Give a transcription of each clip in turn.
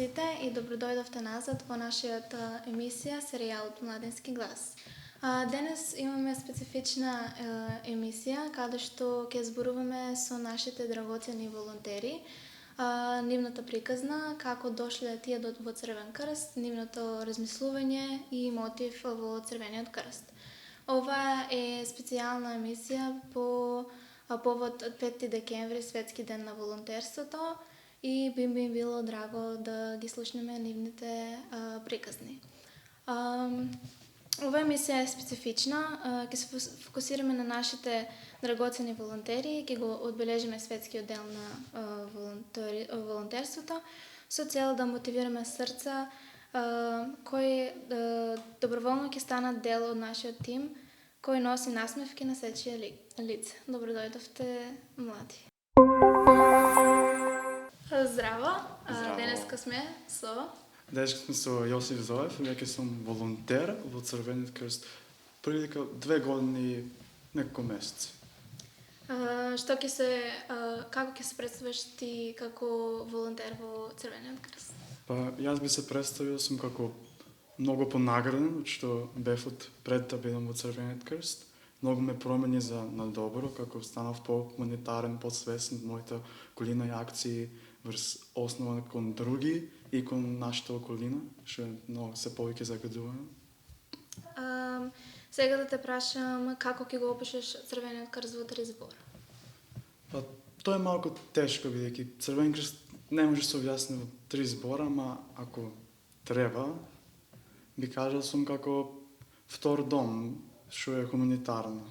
сите и добродојдовте назад во нашијата емисија серијалот Младински глас. Денес имаме специфична емисија каде што ќе зборуваме со нашите драгоцени волонтери, нивната приказна, како дошле тие во Црвен крст, нивното размислување и мотив во Црвениот крст. Ова е специјална емисија по повод 5 декември, Светски ден на волонтерството, и би ми било драго да ги слушнеме нивните приказни. Ова емисија е специфична, ќе се фокусираме на нашите драгоцени волонтери, ќе го одбележиме Светскиот ден на волонтерството со цел да мотивираме срца кои доброволно ќе станат дел од нашиот тим, кој носи насмевки на сечие лице. Добродојдовте, млади. Здраво. Денеска сме со... Денеска сме со Јосиф Зоев, веќе сум волонтер во Црвениот крст прилика 2 години неколку месеци. Како ќе се представиш ти како волонтер во Црвениот крст? Па, јас би се представил сум како многу понаграден, што бев од пред да бидам во Црвениот крст. Многу ме промени за на добро, како станав по-хуманитарен, по-свесен од моите околина и акции врз основа кон други и кон нашата околина, што много се повеќе загадуваме. Сега да те прашам, како ќе го опишеш Црвениот крст во 3 збора? Па, тоа е малку тешко, бидејќи Црвен крст не може да се објасни во 3 збора, ама ако треба, би кажал сум како втор дом, што е хуманитарно.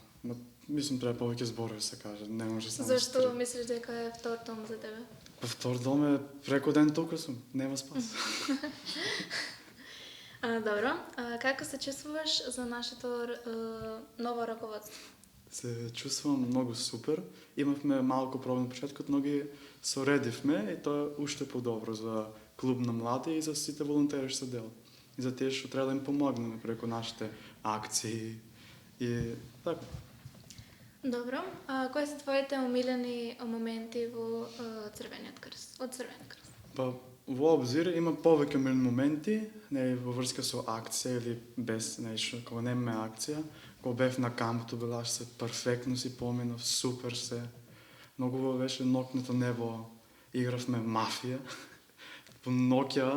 Мислам, треба повеќе зборови се каже, не може само. Зашто мислиш дека е втор дом за тебе? Па втор дом е преку ден тука сум, нема спас. Добро. Како се чувствуваш за нашето ново раководство? Се чувствувам многу супер. Имавме малку проблем на почетокот, но ги соредивме и тоа е уште подобро за клуб на млади и за сите волонтери што се дел. И за тие што треба да им помогнеме преку нашите акции и така. Добро. Кои се твоите омилени моменти во Црвениот крст? Од Црвен крст? Па, во обзир има повеќе омилени моменти, не во врска со акција или без нешто, кога немаме акција. Кога бев на кампото, билаш се перфектно си поминав, супер се. Многу беше ноќното небо, игравме мафија. По ноќа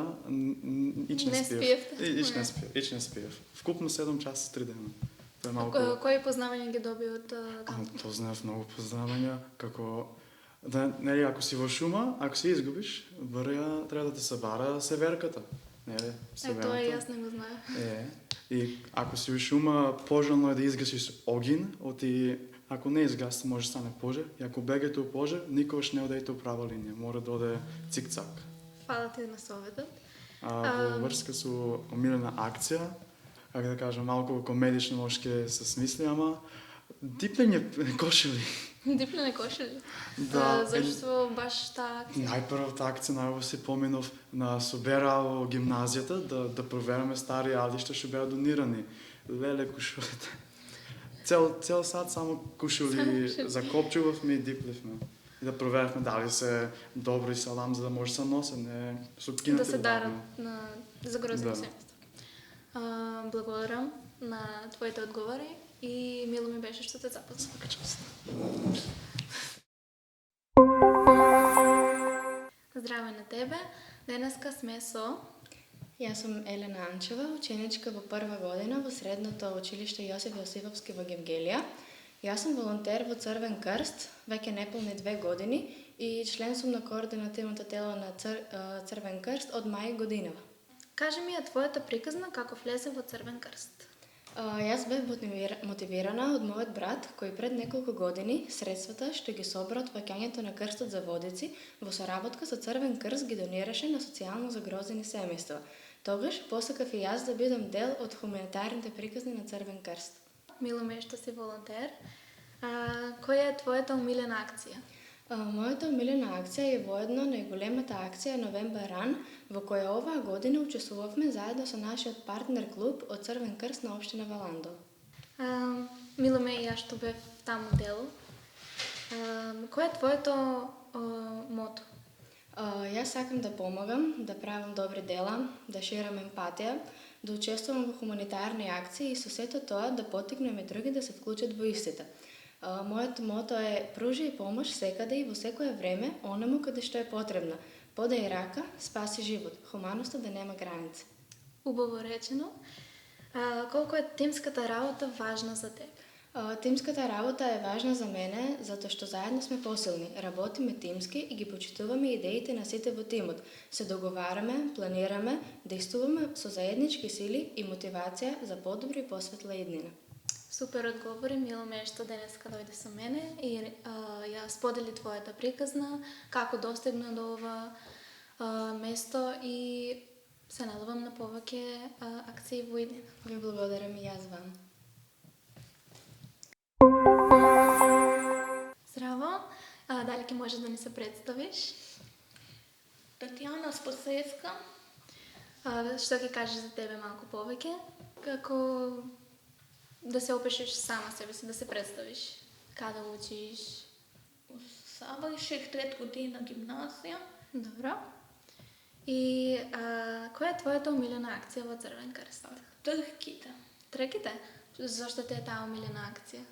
ич не спиев. Ич не спиев. Вкупно 7 часа 3 дена. Тоа е малку... Кои познавања ги доби од кампот? Познав многу познавања, како нели ако си во шума, ако се изгубиш, врја треба да те събара северката. Нели, северната. Тоа јас не го знаев. И ако си во шума, пожелно е да изгасиш огин, оти ако не изгаси може да стане пожар, и ако бегате у пожар, никогаш не одете у права линија, мора да оде цик-цак. Фала ти на советот. Во врска со омилена акција, како да кажам, малку комедично може ќе се смисли, ама диплене кошели. Диплене кошели? Да. Зашто баш таа акција? Најпрвата акција најаво си поминав на собера во гимназијата да провераме стари алишта што беа донирани. Леле кошулите. Цел сат само кошули закопчувавме и диплевме. И да проверавме дали се добри салам за да може да се носе, не со кината. Да се дарат на загрозени семејства. Благодарам на твоите одговори и мило ми беше што те запознав. Свака част. Здраве на тебе. Денеска сме со... Јас сум Елена Анчева, ученичка во 1 година во средното училиште Јосиф Јосифовски во Гевгелија. Јас сум волонтер во Црвен крст, веќе неполни 2 години и член сум на координативното тело на Црвен крст од мај годинава. Кажи ми ја твојата приказна како влезе во Црвен крст. Јас бев мотивирана од мојот брат, кој пред неколку години средствата што ги собра од паѓањето на крстот за водици во соработка со Црвен крст ги донираше на социјално загрозени семејства. Тогаш посакав и јас да бидам дел од хуманитарните приказни на Црвен крст. Мило ме што си волонтер. Која е твојата омилена акција? Мојата омилена акција е воедно најголемата акција Новембар Ран, во која оваа година учествувавме заедно со нашиот партнер клуб од Црвен крст на општина Валандо. Мило ме и јас што бев таму дел. Кој е твоето мото? Јас сакам да помагам, да правам добри дела, да ширам емпатија, да учествувам во хуманитарни акции и со сето тоа да поттикнем и други да се вклучат во истите. Моето мото е пружи и помош секаде и во секое време, онаму каде што е потребна. Подај рака, спаси живот. Хуманоста да нема граници. Убаво речено. Колку е тимската работа важна за тебе? Тимската работа е важна за мене затоа што заедно сме посилни. Работиме тимски и ги почитуваме идеите на сите во тимот. Се договараме, планираме, действуваме со заеднички сили и мотивација за подобри и посветла иднина. Супер одговори, мило ме е што денеска дојде со мене и ја сподели твојата приказна, како достигна до ова место и се надевам на повеќе акции во иднина. Ви благодарам и јас вам. Здраво, дали ќе можеш да ни се представиш? Татјана Спасевска, Што ќе кажеш за тебе малку повеќе? Како да се опишеш сама себе си, да се представиш? Каде учиш? заврших 3 година гимназија. Добро. И која е твојата омилена акција во Црвен крст? Трките. Треките? Зошто ти е таа омилена акција?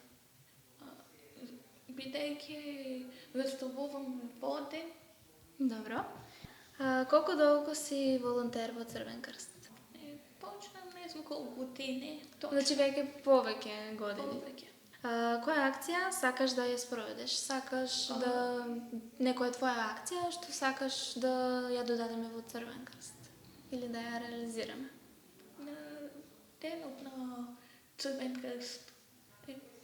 Бидејќи рестовувам води, Добро. Колку долго си волонтер во Црвен крст? почнам не знам колку години. Значи веќе повеќе години. повеќе. Која акција сакаш да ја спроведеш? Сакаш да некоја твоја акција што сакаш да ја додадеме во Црвен крст или да ја реализираме? На денот на Црвен крст.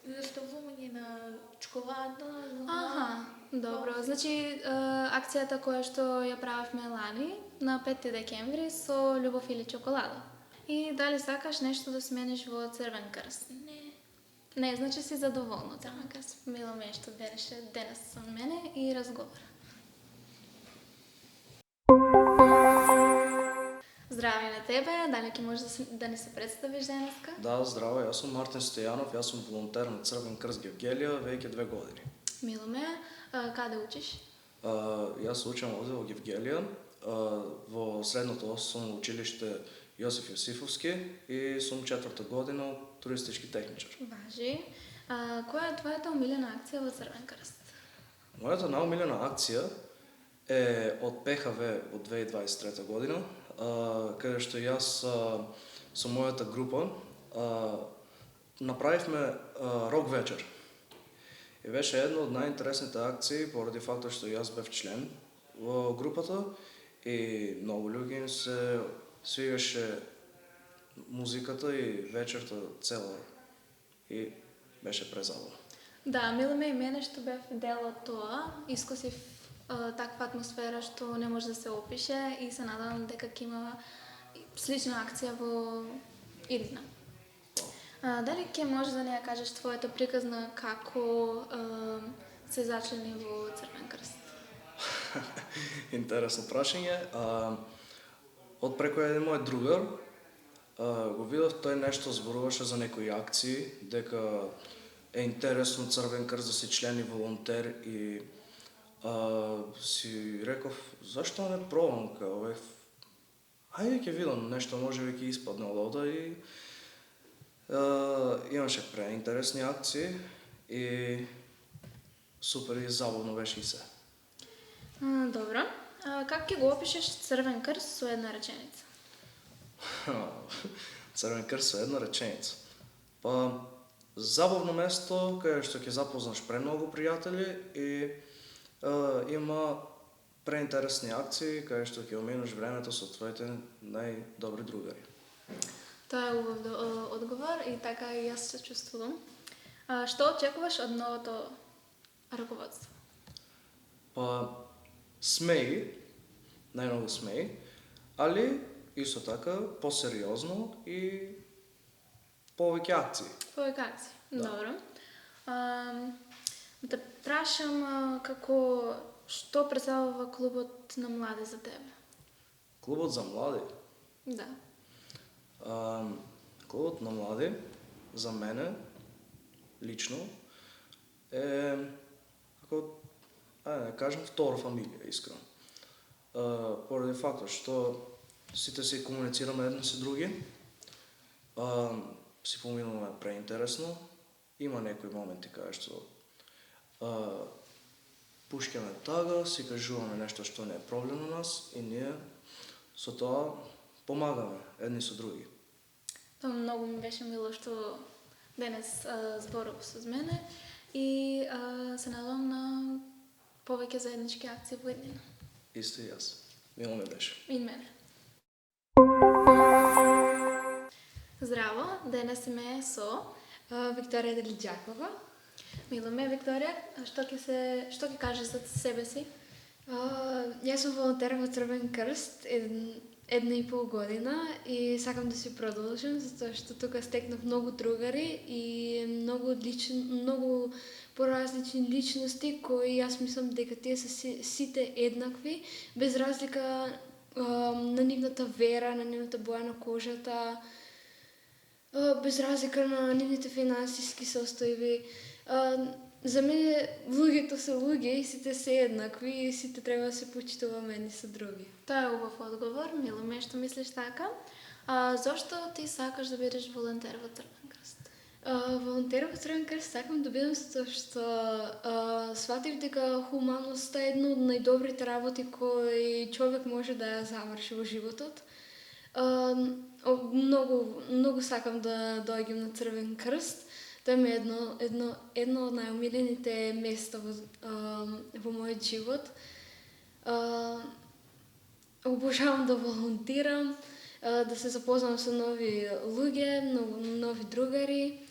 Рестовување на чоколада. Аха, добро. Значи акцијата која што ја правевме лани на 5 декември со љубов или чоколада. И дали сакаш нешто да смениш во Црвен крст? Не, значи си задоволна од Црвен крст. Мило ме е што беше денес со мене и разговара. Здрави на тебе, дали ќе можеш да ни се представиш денеска? Да, здраво, јас сум Мартин Стојанов, јас сум волонтер на Црвен крст Гевгелија веќе 2 години. Мило ме е. Каде учиш? Јас учам овде во Гевгелија, во средното основно училиште Јосиф Јосифовски и сум 4-та година туристички техничар. Важи. Која е твојата омилена акција во Црвен крст? Мојата најомилена акција е од ПХВ од 2023 година, каде што јас со мојата група направивме рок вечер. И беше една од најинтересните акции поради фактот што јас бев член во групата и многу луѓе им се свигаше музиката и вечерта цела и беше презабавно. Да, мило ме и мене што бев дел од тоа. Искусив таква атмосфера што не може да се опише и се надевам дека ќе има слична акција во иднина. Дали ќе можеш да ни ја кажеш твојата приказна како се зачлени во Црвен крст? Интересно прашање. Од преку еден мој другар го видов, тој нешто зборуваше за некои акции, дека е интересно Црвен крст да си член и волонтер и си реков, зашто не пробам као ајде ќе видам, нешто можеби ќе испадне од овда и имаше преинтересни акции и супер и забавно беше и се. Добро. Как ќе го опишеш Црвен крст со една реченица? Црвен крст со една реченица. Па, забавно место каде што ќе запознаш премногу пријатели и има преинтересни акции каде што ќе оминеш времето со твоите најдобри другари. Тоа е убав одговор и така и јас се чувствувам. Што очекуваш од новото раководство? Па, смеи, најмногу смеи, али исто така посериозно и повеќе акции. Повеќе акции. Да. Добро. Да прашам како што представува клубот на млади за тебе? Клубот за млади. Да. Клубот на млади за мене лично е како да кажам втора фамилија, искрено. поради фактот што сите си комуницираме едни со други, си поминуваме преинтересно, има некои моменти каде што пушкаме тага, си кажуваме нешто што не е проблем на нас и ние со тоа помагаме едни со други. Тоа многу ми беше мило што денес зборува со мене и се надевам на повеќе заеднички акции во иднина. Исто и јас. Мило ми беше. И мене. Здраво, денес сме со Викторија Делиџакова. Мило ме, Викторија. Што ќе кажеш за себе си? Јас сум волонтер во Црвен крст 1,5 година и сакам да си продолжам, затоа што тука стекнав многу другари и многу поразлични личности кои јас мислам дека тие се сите еднакви, без разлика на нивната вера, на нивната боја на кожата, без разлика на нивните финансиски состојби. За мене луѓето се луѓе и сите се еднакви и сите треба да се почитуваме едни со други. Тоа е убав одговор, мило ме што мислиш така. Зошто ти сакаш да бидеш волонтер во Црвен крст? Волонтер во Црвен крст сакам да бидам затоа што сватив дека хуманоста е една од најдобрите работи кои човек може да ја заврши во животот. Многу сакам да доаѓам на Црвен крст. Тоа ми е едно од најомилените места во мојот живот. Обожавам да волонтирам, да се запознам со нови луѓе, нови другари,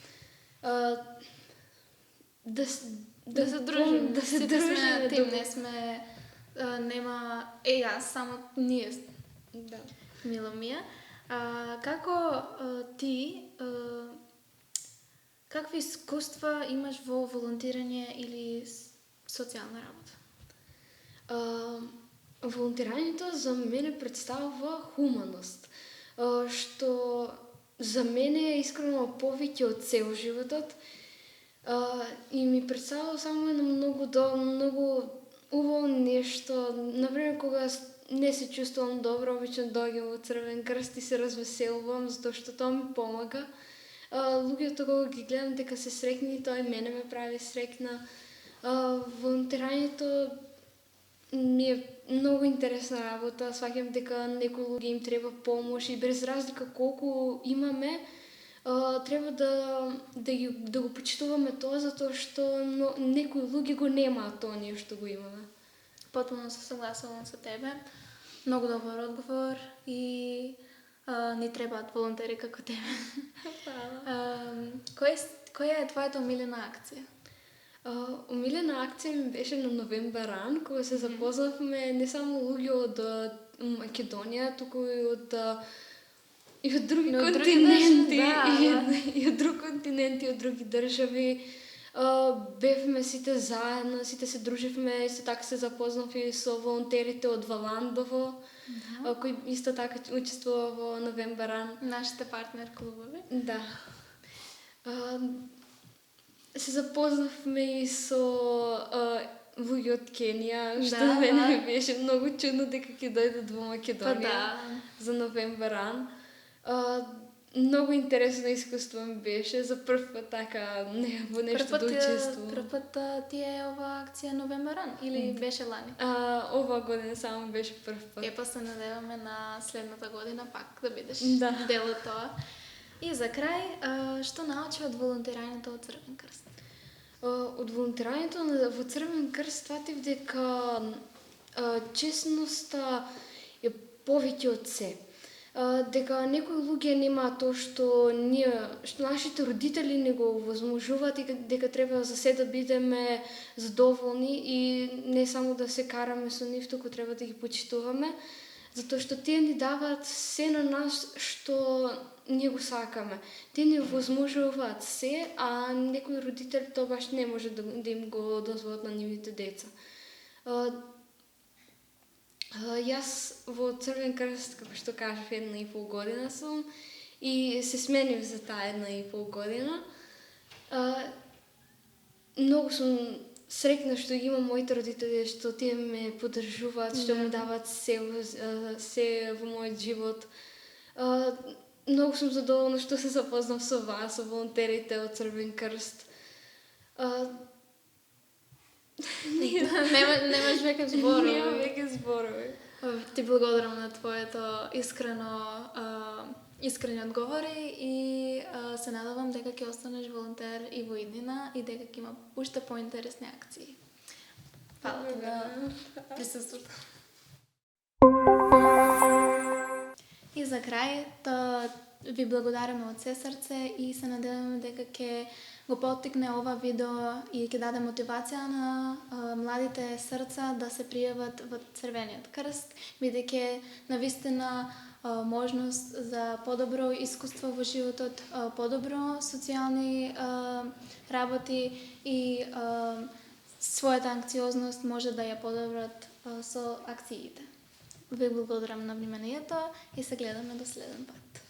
да се дружиме. Да се Сите сме дружиме. тим, не сме нема јас, само ние. Да. Мило ми е. Како ти какви искуства имаш во волонтирање или социјална работа? Волонтирањето за мене представува хуманост, што за мене е искрено повеќе од се во животот и ми представува само едно многу убаво нешто. Например, кога не се чувствувам добро, обично доаѓам во Црвен крст и се развеселувам, затоа што тоа ми помага. Луѓето кога ги гледам дека се среќни, тоа и мене ме прави среќна. Волонтирањето ми е многу интересна работа. Сваќам дека некои луѓе им треба помош и без разлика колку имаме, треба да го почитуваме тоа, затоа што некои луѓе го немаат тоа ние што го имаме. Потполно се согласувам со тебе. Многу добар одговор и ни требаат волонтери како тебе. Која е твојата омилена акција? Омилена акција ми беше на Новембаран, кога се запознавме не само луѓе од Македонија, туку и од други континенти, и од други континенти, од други држави. Бевме сите заедно, сите се дружевме, исто така се запознав и со волонтерите од Валандово, кои исто така учествува во Новембаран. Нашите партнер клубови. Да. Се запознавме и со луѓе од Кенија, што мене ми беше многу чудно дека ќе дојдат во Македонија за Новембаран. Многу интересно искуство ми беше, за прв пат така во нешто да учествувам. Прв пат ти е оваа акција Новембаран или беше лани? Оваа година само беше прв пат. Па се надеваме на следната година пак да бидеш Да. дел од тоа. И за крај, што научи од волонтирањето од Црвен крст? Од волонтирањето во Црвен крст сватив дека честноста е повеќе од се. Дека некои луѓе немаат тоа што нашите родители не го возможуваат и дека треба за се да бидеме задоволни и не само да се караме со нив, туку треба да ги почитуваме, затоа што тие ни даваат се на нас што ние го сакаме. Тие ни возможуваат се, а некои родители тоа баш не може да им го дозволат на нивните деца. Јас во Црвен крст, како што кажав, 1,5 година сум и се сменив за таа 1,5 година. Многу сум срекна што ги имам моите родители, што тие ме поддржуваат, што ми даваат се во мојот живот. Многу сум задоволна што се запознав со вас, со волонтерите од Црвен крст. Немаш веќе зборови. Немам веќе зборови. Ти благодарам на твоето искрени одговори и се надевам дека ќе останеш волонтер и во иднина и дека ќе има уште поинтересни акции. Фала ти на присуството. И за крај, ви благодараме од се срце и се надеваме дека ќе го поттикне ова видео и ќе даде мотивација на младите срца да се пријават во Црвениот крст, бидејќи навистина можност за подобро искуство во животот, подобро социјални работи и својата анксиозност може да ја подобрат со акциите. Ви благодарам на вниманието и се гледаме до следен пат.